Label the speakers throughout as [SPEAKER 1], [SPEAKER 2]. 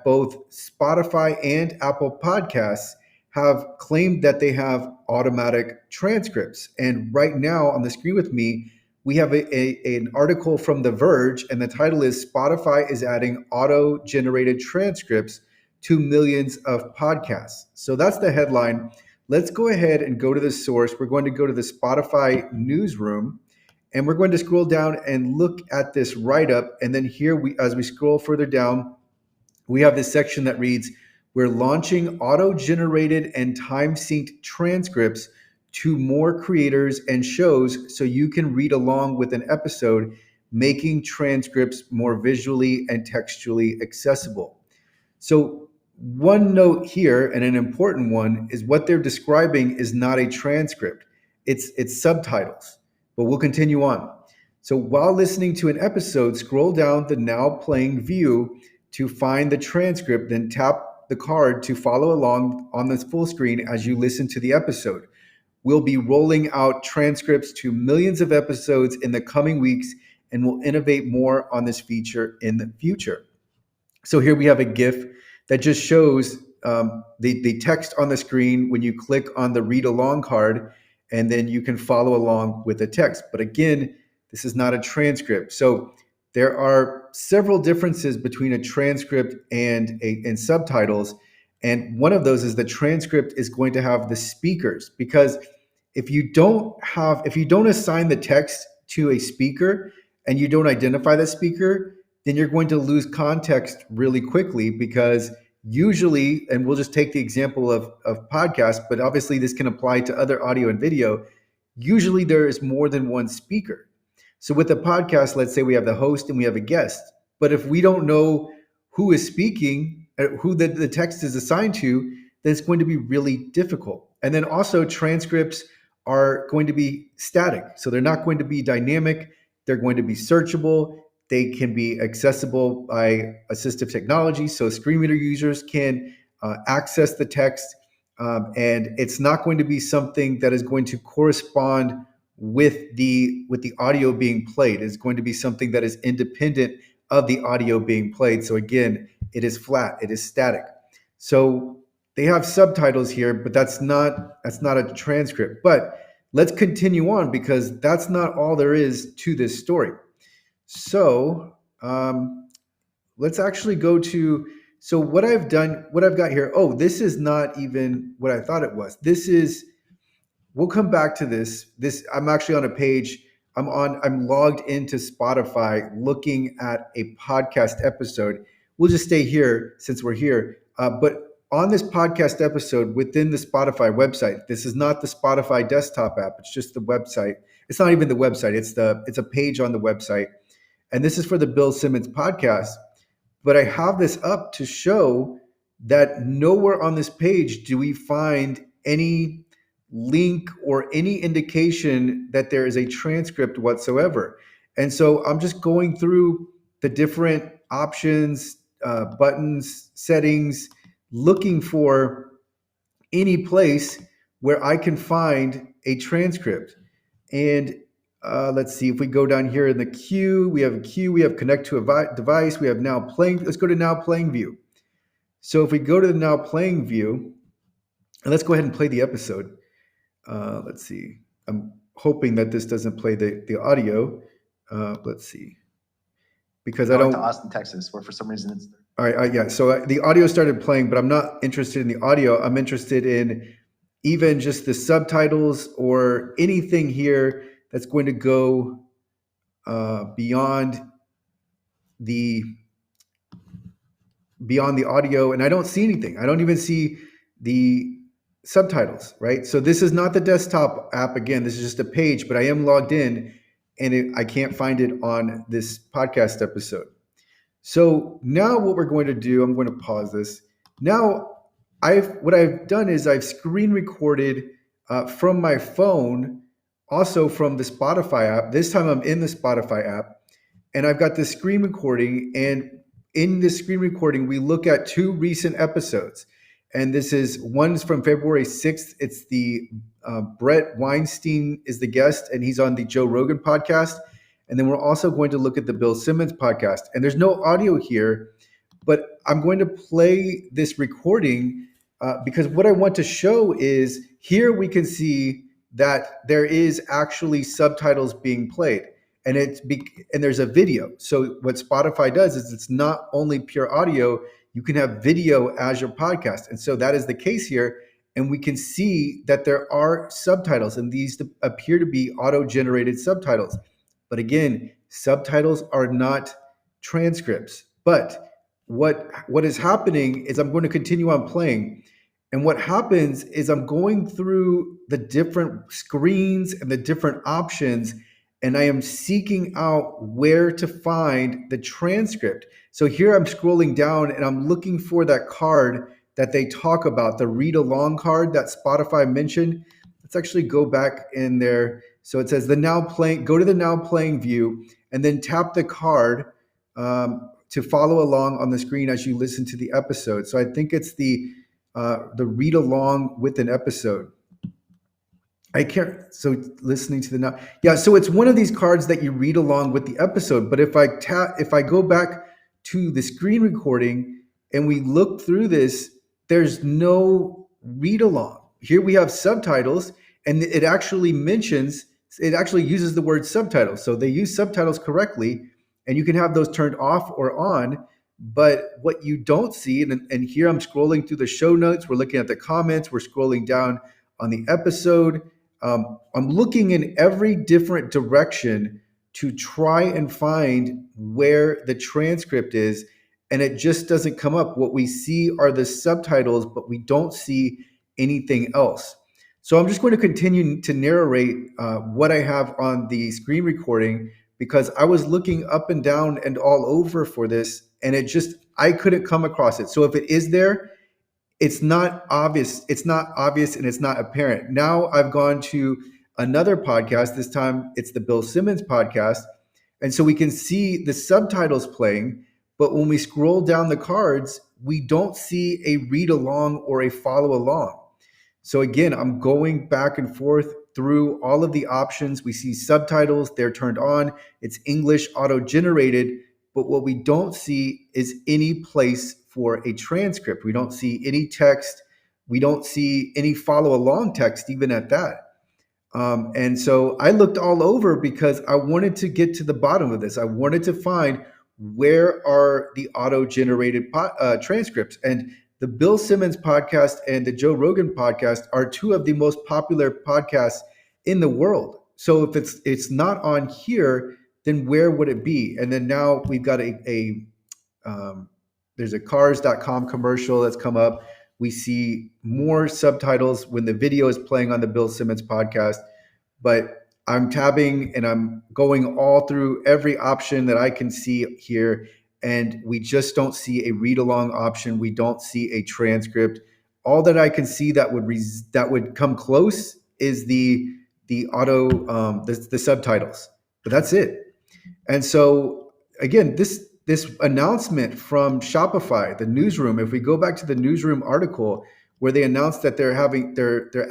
[SPEAKER 1] both Spotify and Apple Podcasts have claimed that they have automatic transcripts. And right now on the screen with me, we have an article from The Verge, and the title is Spotify is adding auto-generated transcripts to millions of podcasts. So that's the headline. Let's go ahead and go to the source. We're going to go to the Spotify Newsroom, and we're going to scroll down and look at this write-up. And then here, as we scroll further down, we have this section that reads, we're launching auto-generated and time-synced transcripts to more creators and shows so you can read along with an episode, making transcripts more visually and textually accessible. So one note here, and an important one, is what they're describing is not a transcript. It's subtitles, but we'll continue on. So while listening to an episode, scroll down the now playing view to find the transcript, then tap the card to follow along on this full screen as you listen to the episode. We'll be rolling out transcripts to millions of episodes in the coming weeks, and we'll innovate more on this feature in the future. So here we have a GIF that just shows the text on the screen when you click on the read along card, and then you can follow along with the text. But again, this is not a transcript. So there are several differences between a transcript and subtitles. And one of those is the transcript is going to have the speakers, because if you don't assign the text to a speaker and you don't identify the speaker, then you're going to lose context really quickly, because usually, and we'll just take the example of podcasts, but obviously this can apply to other audio and video, usually there is more than one speaker. So with a podcast, let's say we have the host and we have a guest, but if we don't know who is speaking, who the text is assigned to, then it's going to be really difficult. And then also transcripts are going to be static. So they're not going to be dynamic. They're going to be searchable. They can be accessible by assistive technology. So screen reader users can access the text. And it's not going to be something that is going to correspond with the audio being played. It's going to be something that is independent of the audio being played. So again, it is flat, it is static. So they have subtitles here, but that's not a transcript. But let's continue on, because that's not all there is to this story. So let's actually go to, so what I've got here, this is not even what I thought it was. We'll come back to this. I'm actually on a page, I'm logged into Spotify looking at a podcast episode. We'll just stay here since we're here. But on this podcast episode within the Spotify website, this is not the Spotify desktop app. It's just the website. It's not even the website. It's a page on the website. And this is for the Bill Simmons Podcast. But I have this up to show that nowhere on this page do we find any link or any indication that there is a transcript whatsoever. And so I'm just going through the different options, buttons, settings, looking for any place where I can find a transcript. And let's see, if we go down here in the queue, we have connect to a device, we have now playing, let's go to now playing view. So if we go to the now playing view, and let's go ahead and play the episode. Let's see, I'm hoping that this doesn't play the audio. Let's see, because I don't.
[SPEAKER 2] To Austin, Texas, where for some reason it's.
[SPEAKER 1] All right, yeah. So the audio started playing, but I'm not interested in the audio. I'm interested in even just the subtitles or anything here that's going to go beyond the audio, and I don't see anything. I don't even see the subtitles, right? So this is not the desktop app. Again, this is just a page, but I am logged in, and I can't find it on this podcast episode. So now what we're going to do, I'm going to pause this. Now, what I've done is I've screen recorded from my phone, also from the Spotify app. This time I'm in the Spotify app, and I've got this screen recording. And in this screen recording, we look at two recent episodes. And one's from February 6th. It's the Brett Weinstein is the guest, and he's on the Joe Rogan Podcast. And then we're also going to look at the Bill Simmons Podcast. And there's no audio here, But I'm going to play this recording because what I want to show is here we can see that there is actually subtitles being played, and and there's a video. So what Spotify does is it's not only pure audio, you can have video as your podcast. And so that is the case here. And we can see that there are subtitles, and these appear to be auto-generated subtitles. But again, subtitles are not transcripts. But what is happening is I'm going to continue on playing. And what happens is I'm going through the different screens and the different options, and I am seeking out where to find the transcript. So here I'm scrolling down and I'm looking for that card that they talk about, the read along card that Spotify mentioned. Let's actually go back in there. So it says go to the now playing view and then tap the card to follow along on the screen as you listen to the episode. So I think it's the read along with an episode. I can't. So listening to the now, yeah. So it's one of these cards that you read along with the episode. But if I go back to the screen recording and we look through this, there's no read along. Here we have subtitles, and it actually uses the word subtitles. So they use subtitles correctly, and you can have those turned off or on. But what you don't see, and here I'm scrolling through the show notes, we're looking at the comments, we're scrolling down on the episode. I'm looking in every different direction to try and find where the transcript is, and it just doesn't come up. What we see are the subtitles, but we don't see anything else. So I'm just going to continue to narrate what I have on the screen recording, because I was looking up and down and all over for this, and I couldn't come across it. So if it is there, it's not obvious. It's not obvious and it's not apparent. Now I've gone to another podcast. This time it's the Bill Simmons Podcast. And so we can see the subtitles playing, but when we scroll down the cards, we don't see a read along or a follow along. So again, I'm going back and forth through all of the options. We see subtitles, they're turned on. It's English auto-generated, but what we don't see is any place for a transcript. We don't see any text. We don't see any follow along text even at that. And so I looked all over because I wanted to get to the bottom of this. I wanted to find where are the auto-generated transcripts. And the Bill Simmons Podcast and the Joe Rogan Podcast are two of the most popular podcasts in the world. So if it's not on here, then where would it be? And then now we've got there's a cars.com commercial that's come up. We see more subtitles when the video is playing on the Bill Simmons Podcast. But I'm tabbing and I'm going all through every option that I can see here. And we just don't see a read along option. We don't see a transcript. All that I can see that would come close is the subtitles. But that's it. And so again, this announcement from Shopify, the Newsroom, if we go back to the Newsroom article where they announced that they're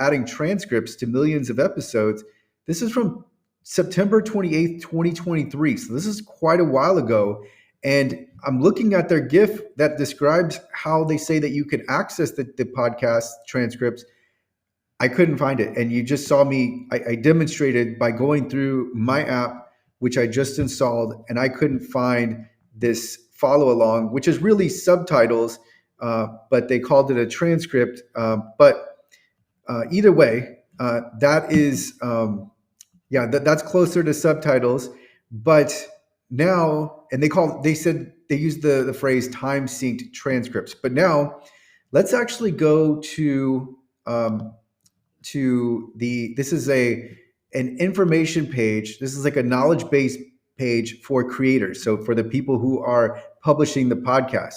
[SPEAKER 1] adding transcripts to millions of episodes, this is from September 28th, 2023. So this is quite a while ago. And I'm looking at their GIF that describes how they say that you can access the podcast transcripts. I couldn't find it. And you just saw me, I demonstrated by going through my app, which I just installed, and I couldn't find this follow along, which is really subtitles, but they called it a transcript. But either way, that is, that's closer to subtitles. But now, and they said they used the phrase time synced transcripts. But now let's actually go to this is an information page. This is like a knowledge base page for creators. So for the people who are publishing the podcast.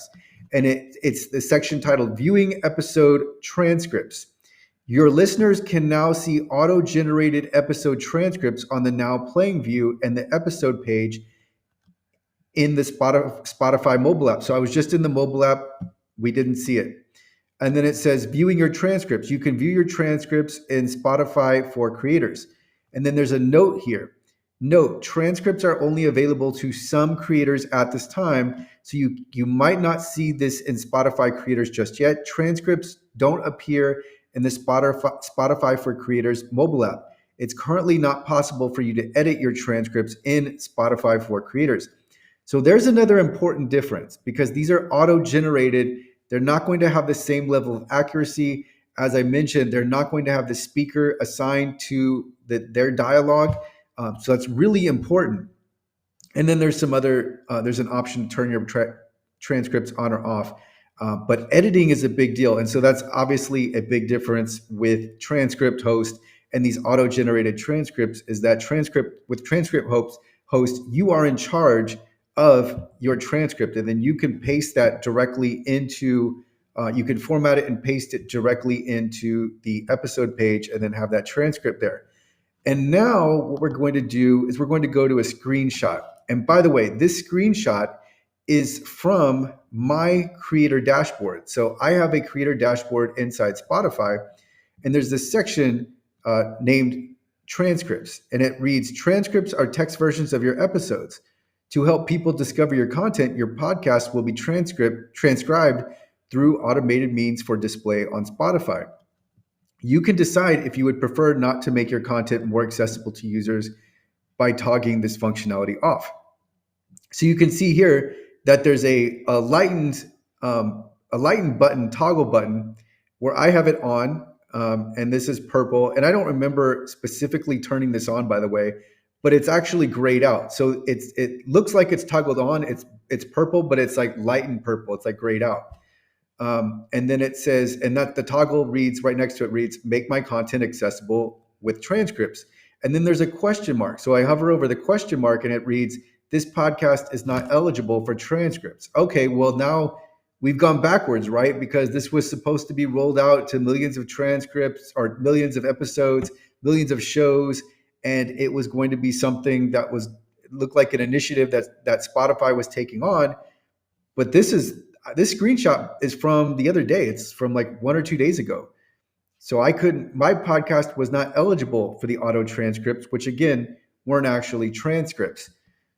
[SPEAKER 1] And it's the section titled Viewing Episode Transcripts. Your listeners can now see auto-generated episode transcripts on the Now Playing view and the episode page in the Spotify mobile app. So I was just in the mobile app. We didn't see it. And then it says viewing your transcripts. You can view your transcripts in Spotify for creators. And then there's a note here. Note, transcripts are only available to some creators at this time, so you might not see this in Spotify creators just yet. Transcripts don't appear in the Spotify for Creators mobile app. It's currently not possible for you to edit your transcripts in Spotify for Creators. So there's another important difference because these are auto-generated. They're not going to have the same level of accuracy. As I mentioned, they're not going to have the speaker assigned to their dialogue. So that's really important. And then there's some other, there's an option to turn your transcripts on or off. But editing is a big deal. And so that's obviously a big difference with Transcript Host and these auto-generated transcripts is that Transcript Host, you are in charge of your transcript. And then you can paste that directly into, you can format it and paste it directly into the episode page and then have that transcript there. And now what we're going to do is we're going to go to a screenshot. And by the way, this screenshot is from my creator dashboard. So I have a creator dashboard inside Spotify, and there's this section named Transcripts. And it reads, transcripts are text versions of your episodes. To help people discover your content, your podcast will be transcribed through automated means for display on Spotify. You can decide if you would prefer not to make your content more accessible to users by toggling this functionality off. So you can see here that there's a lightened button, toggle button, where I have it on, and this is purple. And I don't remember specifically turning this on, by the way, but it's actually grayed out. So it looks like it's toggled on. It's purple, but it's like lightened purple. It's like grayed out. And then it says, and that the toggle reads right next to it reads, make my content accessible with transcripts. And then there's a question mark. So I hover over the question mark and it reads, this podcast is not eligible for transcripts. Okay, well now we've gone backwards, right? Because this was supposed to be rolled out to millions of transcripts or millions of episodes, millions of shows. And it was going to be something that looked like an initiative that Spotify was taking on. But this screenshot is from the other day. It's from like 1 or 2 days ago. So my podcast was not eligible for the auto transcripts, which again, weren't actually transcripts.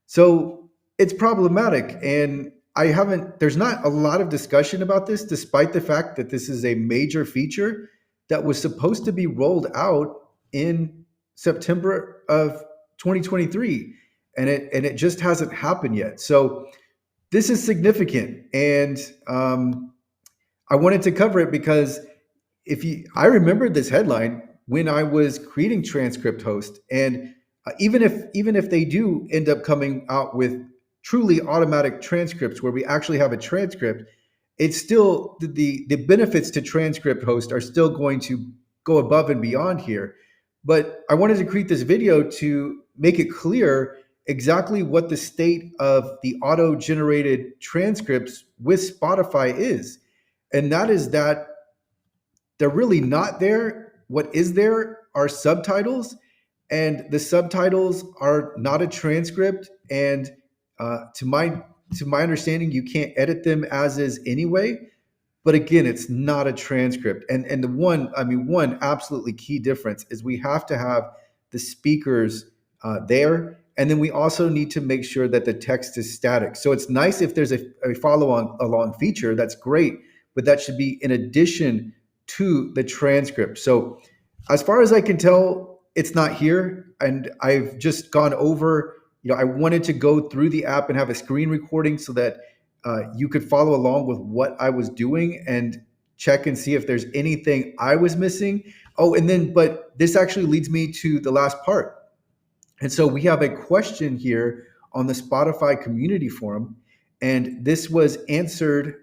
[SPEAKER 1] So it's problematic. And there's not a lot of discussion about this, despite the fact that this is a major feature that was supposed to be rolled out in September of 2023. And it just hasn't happened yet. So this is significant, and I wanted to cover it because I remembered this headline when I was creating Transcript Host, and even if they do end up coming out with truly automatic transcripts where we actually have a transcript, it's still the benefits to Transcript Host are still going to go above and beyond here. But I wanted to create this video to make it clear exactly what the state of the auto-generated transcripts with Spotify is. And that is that they're really not there. What is there are subtitles, and the subtitles are not a transcript. And to my understanding, you can't edit them as is anyway. But again, it's not a transcript. And the one absolutely key difference is we have to have the speakers there. And then we also need to make sure that the text is static. So it's nice if there's a follow-along feature, that's great, but that should be in addition to the transcript. So as far as I can tell, it's not here. And I've just gone over, I wanted to go through the app and have a screen recording so that you could follow along with what I was doing and check and see if there's anything I was missing. Oh, but this actually leads me to the last part. And so we have a question here on the Spotify community forum, and this was answered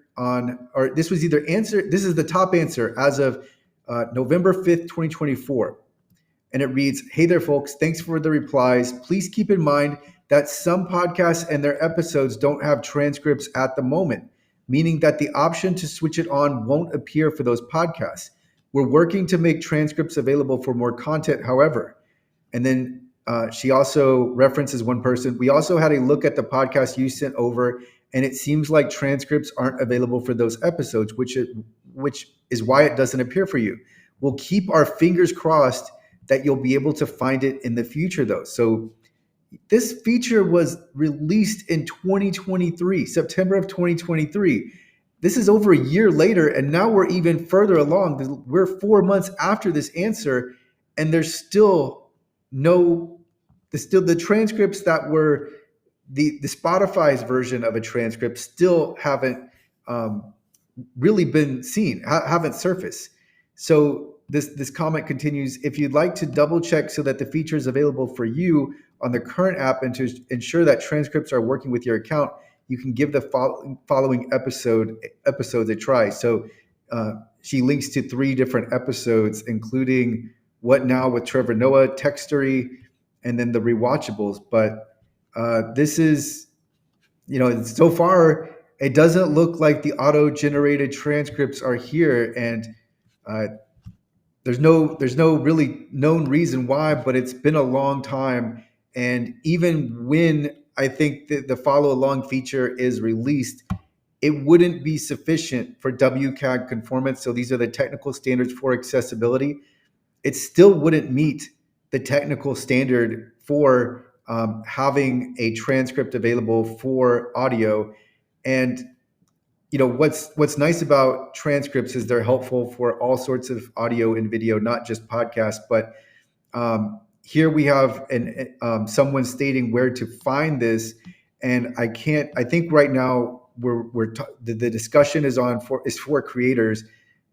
[SPEAKER 1] this was either answered, this is the top answer as of November 5th, 2024. And it reads, hey there, folks, thanks for the replies. Please keep in mind that some podcasts and their episodes don't have transcripts at the moment, meaning that the option to switch it on won't appear for those podcasts. We're working to make transcripts available for more content, however. And then she also references one person. We also had a look at the podcast you sent over, and it seems like transcripts aren't available for those episodes, which is why it doesn't appear for you. We'll keep our fingers crossed that you'll be able to find it in the future, though. So this feature was released in 2023, September of 2023. This is over a year later, and now we're even further along. We're 4 months after this answer, and there's still no, the transcripts that were the Spotify's version of a transcript still haven't really been seen, haven't surfaced. So this comment continues: if you'd like to double check so that the feature is available for you on the current app and to ensure that transcripts are working with your account, you can give the following episodes a try. So she links to 3 different episodes, including What Now with Trevor Noah, Textually, and then the rewatchables. But this is, so far it doesn't look like the auto-generated transcripts are here, and uh, there's no really known reason why, but it's been a long time. And even when I think that the follow along feature is released, it wouldn't be sufficient for WCAG conformance. So these are the technical standards for accessibility. It still wouldn't meet the technical standard for having a transcript available for audio. And what's nice about transcripts is they're helpful for all sorts of audio and video, not just podcasts. But here we have someone stating where to find this, and I think right now the discussion is for creators,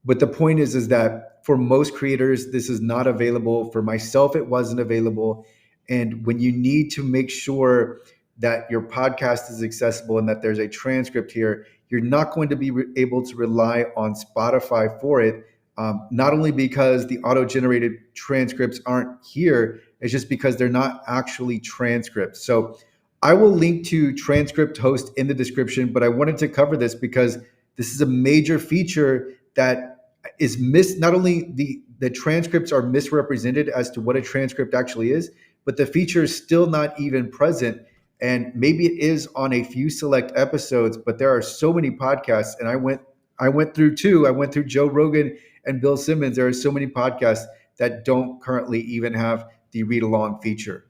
[SPEAKER 1] but the point is that for most creators this is not available. For myself, it wasn't available. And when you need to make sure that your podcast is accessible and that there's a transcript here, you're not going to be able to rely on Spotify for it. Not only because the auto-generated transcripts aren't here, it's just because they're not actually transcripts. So I will link to Transcript Host in the description, but I wanted to cover this because this is a major feature that is not only the transcripts are misrepresented as to what a transcript actually is, but the feature is still not even present. And maybe it is on a few select episodes, but there are so many podcasts, and I went through 2. I went through Joe Rogan and Bill Simmons. There are so many podcasts that don't currently even have the read along feature.